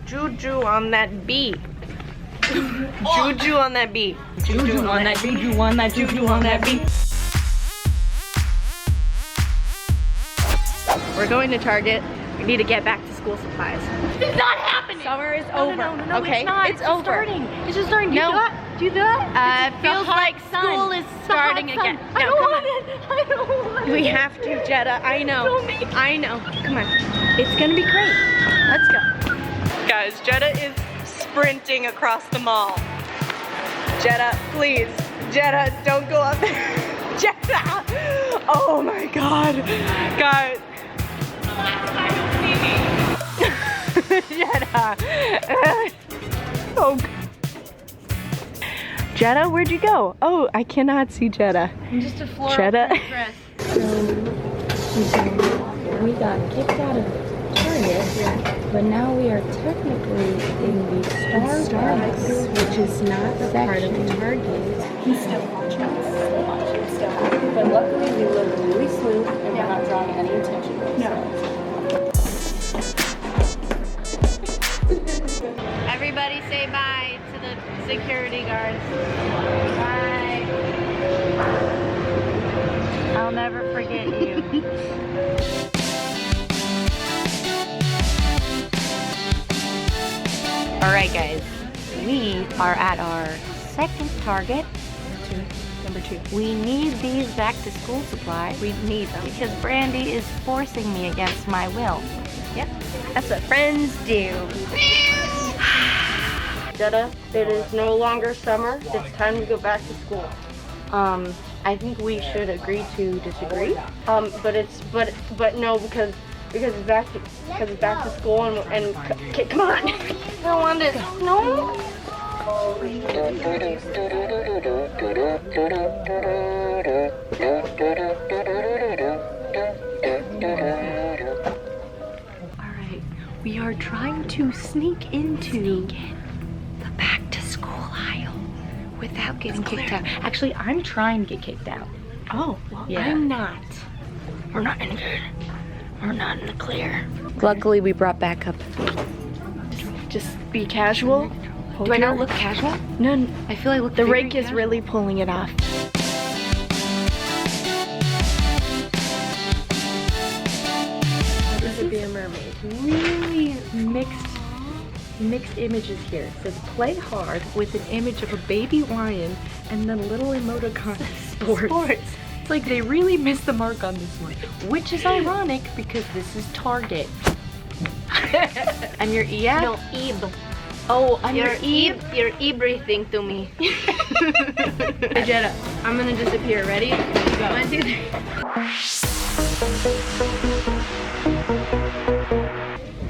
Juju on that beat. Juju on that beat. Juju on that beat. Juju on that. Juju on that beat. We're going to Target. We need to get back to school supplies. It's not happening. Summer is over. No, okay, it's not. it's over. Starting. It's just starting. Do you do that? Do you do that? Feels like school is starting again. I don't want it. I don't want it. We have to, Jetta. I know. I know. Come on. It's gonna be great. Let's go. Guys, Jetta is sprinting across the mall. Jetta, please. Jetta, don't go up there. Jetta! Oh my god. Guys. Jetta. Oh. Jetta, where'd you go? Oh, I cannot see Jetta. I'm just a floral Jetta. dress. We got kicked out of Target, but now we are technically in the Starbucks, which is not part of the Target. He's still watching us. Still watching. But luckily we look really smooth and we're not drawing any attention. Everybody say bye to the security guards. Bye. I'll never forget you. Alright guys, we are at our second Target. Number two. We need these back to school supplies. We need them. Because Brandy is forcing me against my will. Yep. That's what friends do. Jetta, it is no longer summer. It's time to go back to school. I think we should agree to disagree. But no, because it's back to school and come on. I don't want this. No. Alright, we are trying to sneak into the back to school aisle without getting kicked out. Actually, I'm trying to get kicked out. Oh, well, Yeah. I'm not. We're not in good. We're not in the clear. Luckily, we brought backup. Just be casual. Do I not look casual? No, I feel I look the very rake is casual. really pulling it off. This would be a mermaid. Really mixed images here. It says play hard with an image of a baby lion and then a little emoticon sports. It's like they really missed the mark on this one, which is ironic because this is Target. I'm your Ea? No, Eve. Oh, I'm your Eve. You're everything to me. Hey, Jetta, I'm gonna disappear. Ready? Go. 1, 2, 3.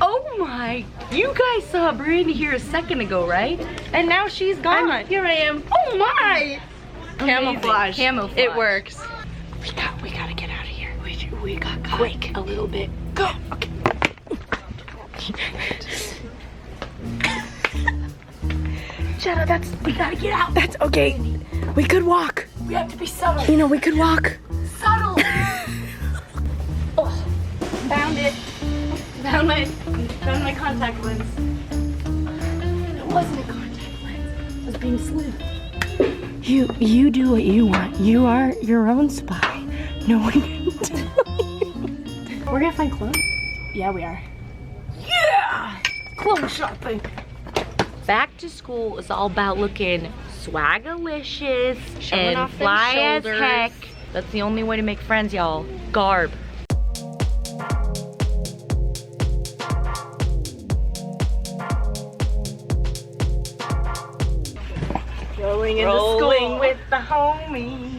Oh my! You guys saw Brandy here a second ago, right? And now she's gone. Here I am. Oh my! Camouflage. Camouflage. It works. We gotta get out of here. We got caught quick a little bit. Go. Okay. Jetta, we gotta get out. That's okay. We could walk. We have to be subtle. You know, we could walk. Subtle. Oh, Found it. Found my contact lens. It wasn't a contact lens. It was being slid. You do what you want. You are your own spy. No one can tell you. We're gonna find clothes. Yeah, we are. Yeah! Clothes shopping. back to school is all about looking swagalicious Showing and off them fly as shoulders. heck. That's the only way to make friends, y'all. Garb. Rolling in the school with the homies.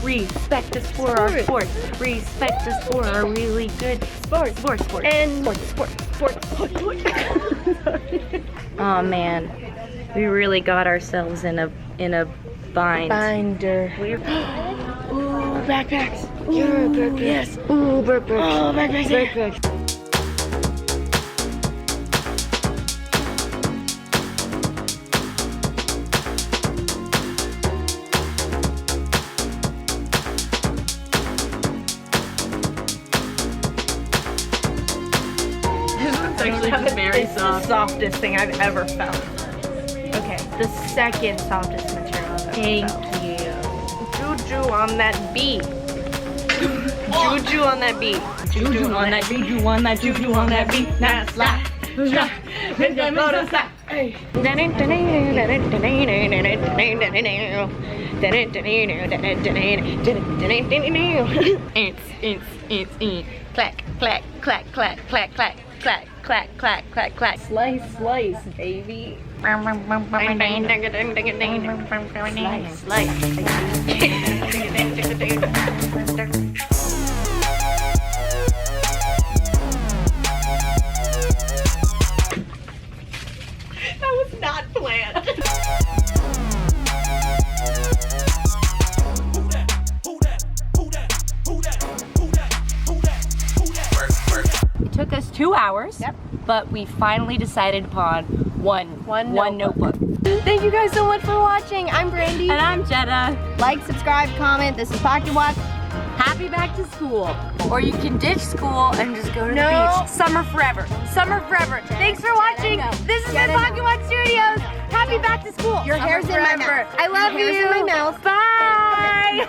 Respect us for our sport. Respect us for our really good sport. And Oh man, we really got ourselves in a bind. binder. Ooh, backpacks. Ooh, yes. Ooh, backpacks. Oh, backpacks. Backpacks. actually just very soft. The softest thing I've ever felt. Okay, the second softest material I've ever Thank felt. you. Juju on that beat. Juju on that beat. Juju on that beat. Juju on that. Juju on that beat. Now slap. Slap. Slap. Hey. Clack, clack, clack, clack, clack, clack, clack, clack, clack, clack, clack. Slice, slice, baby. Slice, That was not planned. It took us 2 hours, but we finally decided upon one notebook. Thank you guys so much for watching. I'm Brandy. And I'm Jetta. Like, subscribe, comment. This is Pocket Watch. Happy back to school. Or you can ditch school and just go to the No. beach. Summer forever. Summer forever. Thanks for watching. no. This has Jetta, been Pocket Watch Studios. Happy back to school. Your Summer hair's in my forever. mouth. I love Your hair's you. in my mouth. Bye.